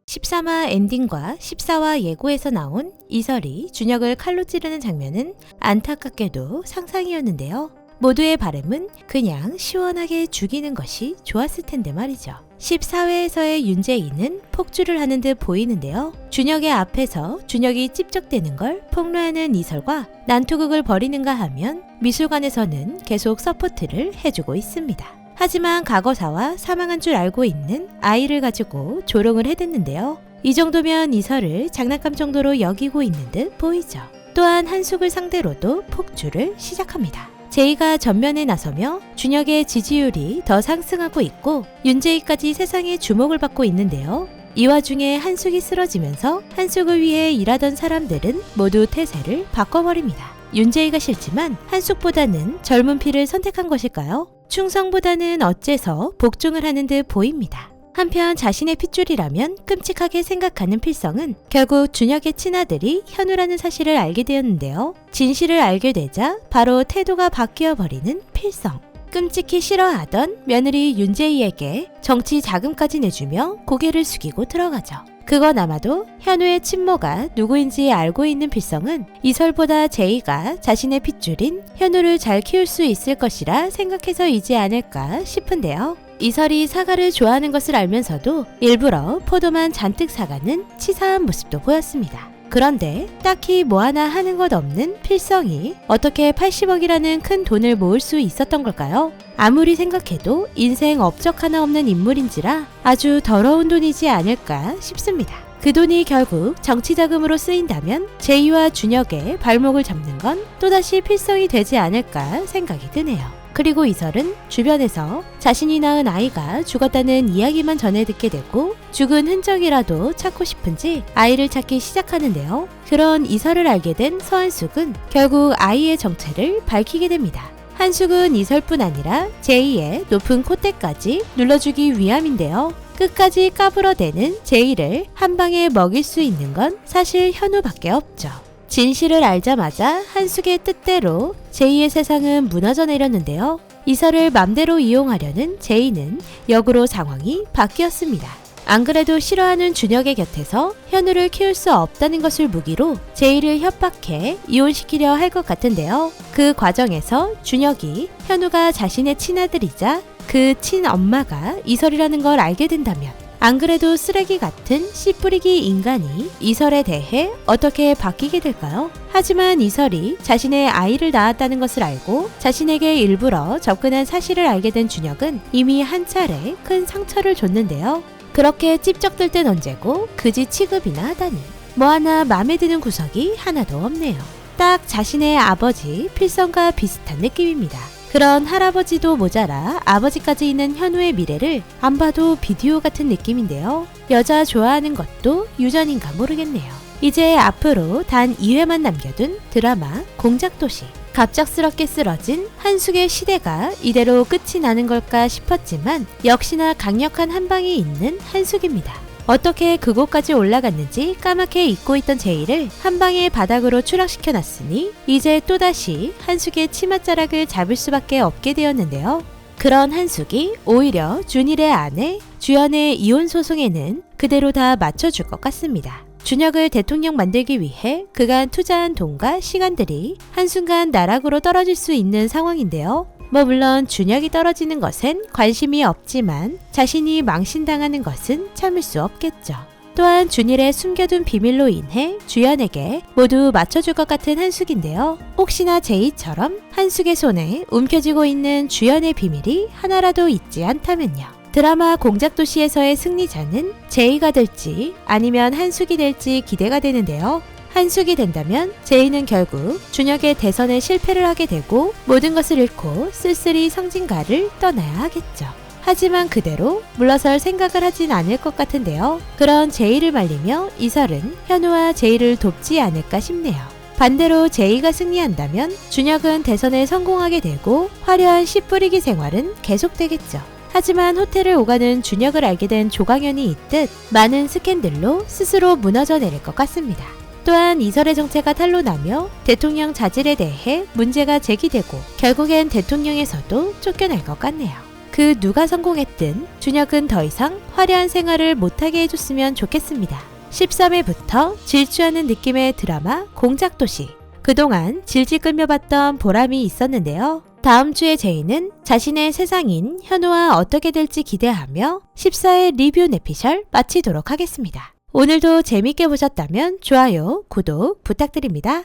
13화 엔딩과 14화 예고에서 나온 이설이 준혁을 칼로 찌르는 장면은 안타깝게도 상상이었는데요. 모두의 바람은 그냥 시원하게 죽이는 것이 좋았을 텐데 말이죠. 14회에서의 윤재인은 폭주를 하는 듯 보이는데요. 준혁의 앞에서 준혁이 찝적대는 걸 폭로하는 이설과 난투극을 벌이는가 하면 미술관에서는 계속 서포트를 해주고 있습니다. 하지만 과거사와 사망한 줄 알고 있는 아이를 가지고 조롱을 해댔는데요. 이 정도면 이설을 장난감 정도로 여기고 있는 듯 보이죠. 또한 한숙을 상대로도 폭주를 시작합니다. 제이가 전면에 나서며 준혁의 지지율이 더 상승하고 있고 윤재이까지 세상의 주목을 받고 있는데요. 이 와중에 한숙이 쓰러지면서 한숙을 위해 일하던 사람들은 모두 태세를 바꿔버립니다. 윤재이가 싫지만 한숙보다는 젊은 피를 선택한 것일까요? 충성보다는 어째서 복종을 하는 듯 보입니다. 한편 자신의 핏줄이라면 끔찍하게 생각하는 필성은 결국 준혁의 친아들이 현우라는 사실을 알게 되었는데요. 진실을 알게 되자 바로 태도가 바뀌어버리는 필성. 끔찍히 싫어하던 며느리 윤재이에게 정치 자금까지 내주며 고개를 숙이고 들어가죠. 그건 아마도 현우의 친모가 누구인지 알고 있는 필성은 이설보다 제이가 자신의 핏줄인 현우를 잘 키울 수 있을 것이라 생각해서이지 않을까 싶은데요. 이설이 사과를 좋아하는 것을 알면서도 일부러 포도만 잔뜩 사가는 치사한 모습도 보였습니다. 그런데 딱히 뭐 하나 하는 것 없는 필성이 어떻게 80억이라는 큰 돈을 모을 수 있었던 걸까요? 아무리 생각해도 인생 업적 하나 없는 인물인지라 아주 더러운 돈이지 않을까 싶습니다. 그 돈이 결국 정치자금으로 쓰인다면 제이와 준혁의 발목을 잡는 건 또다시 필성이 되지 않을까 생각이 드네요. 그리고 이설은 주변에서 자신이 낳은 아이가 죽었다는 이야기만 전해 듣게 되고 죽은 흔적이라도 찾고 싶은지 아이를 찾기 시작하는데요. 그런 이설을 알게 된 서한숙은 결국 아이의 정체를 밝히게 됩니다. 한숙은 이설뿐 아니라 제이의 높은 콧대까지 눌러주기 위함인데요. 끝까지 까불어대는 제이를 한 방에 먹일 수 있는 건 사실 현우밖에 없죠. 진실을 알자마자 한숙의 뜻대로 제이의 세상은 무너져 내렸는데요. 이설을 맘대로 이용하려는 제이는 역으로 상황이 바뀌었습니다. 안 그래도 싫어하는 준혁의 곁에서 현우를 키울 수 없다는 것을 무기로 제이를 협박해 이혼시키려 할 것 같은데요. 그 과정에서 준혁이 현우가 자신의 친아들이자 그 친엄마가 이설이라는 걸 알게 된다면 안 그래도 쓰레기 같은 씨뿌리기 인간이 이설에 대해 어떻게 바뀌게 될까요? 하지만 이설이 자신의 아이를 낳았다는 것을 알고 자신에게 일부러 접근한 사실을 알게 된 준혁은 이미 한 차례 큰 상처를 줬는데요. 그렇게 찝적들 땐 언제고 그지 취급이나 하다니 뭐 하나 마음에 드는 구석이 하나도 없네요. 딱 자신의 아버지 필성과 비슷한 느낌입니다. 그런 할아버지도 모자라 아버지까지 있는 현우의 미래를 안 봐도 비디오 같은 느낌인데요. 여자 좋아하는 것도 유전인가 모르겠네요. 이제 앞으로 단 2회만 남겨둔 드라마 공작도시. 갑작스럽게 쓰러진 한숙의 시대가 이대로 끝이 나는 걸까 싶었지만 역시나 강력한 한방이 있는 한숙입니다. 어떻게 그곳까지 올라갔는지 까맣게 잊고 있던 제이를 한 방에 바닥으로 추락시켜놨으니 이제 또다시 한숙의 치맛자락을 잡을 수밖에 없게 되었는데요. 그런 한숙이 오히려 준일의 아내 주연의 이혼 소송에는 그대로 다 맞춰줄 것 같습니다. 준혁을 대통령 만들기 위해 그간 투자한 돈과 시간들이 한순간 나락으로 떨어질 수 있는 상황인데요. 물론 준혁이 떨어지는 것엔 관심이 없지만 자신이 망신당하는 것은 참을 수 없겠죠. 또한 준일의 숨겨둔 비밀로 인해 주연에게 모두 맞춰줄 것 같은 한숙인데요. 혹시나 제이처럼 한숙의 손에 움켜쥐고 있는 주연의 비밀이 하나라도 있지 않다면요. 드라마 공작도시에서의 승리자는 제이가 될지 아니면 한숙이 될지 기대가 되는데요. 한숙이 된다면 제이는 결국 준혁의 대선에 실패를 하게 되고 모든 것을 잃고 쓸쓸히 성진가를 떠나야 하겠죠. 하지만 그대로 물러설 생각을 하진 않을 것 같은데요. 그런 제이를 말리며 이설은 현우와 제이를 돕지 않을까 싶네요. 반대로 제이가 승리한다면 준혁은 대선에 성공하게 되고 화려한 씨뿌리기 생활은 계속되겠죠. 하지만 호텔을 오가는 준혁을 알게 된 조강현이 있듯 많은 스캔들로 스스로 무너져 내릴 것 같습니다. 또한 이설의 정체가 탄로나며 대통령 자질에 대해 문제가 제기되고 결국엔 대통령에서도 쫓겨날 것 같네요. 그 누가 성공했든 준혁은 더 이상 화려한 생활을 못하게 해줬으면 좋겠습니다. 13회부터 질주하는 느낌의 드라마 공작도시. 그동안 질질 끌며봤던 보람이 있었는데요. 다음 주에 제이는 자신의 세상인 현우와 어떻게 될지 기대하며 14회 리뷰 내피셜 마치도록 하겠습니다. 오늘도 재밌게 보셨다면 좋아요, 구독 부탁드립니다.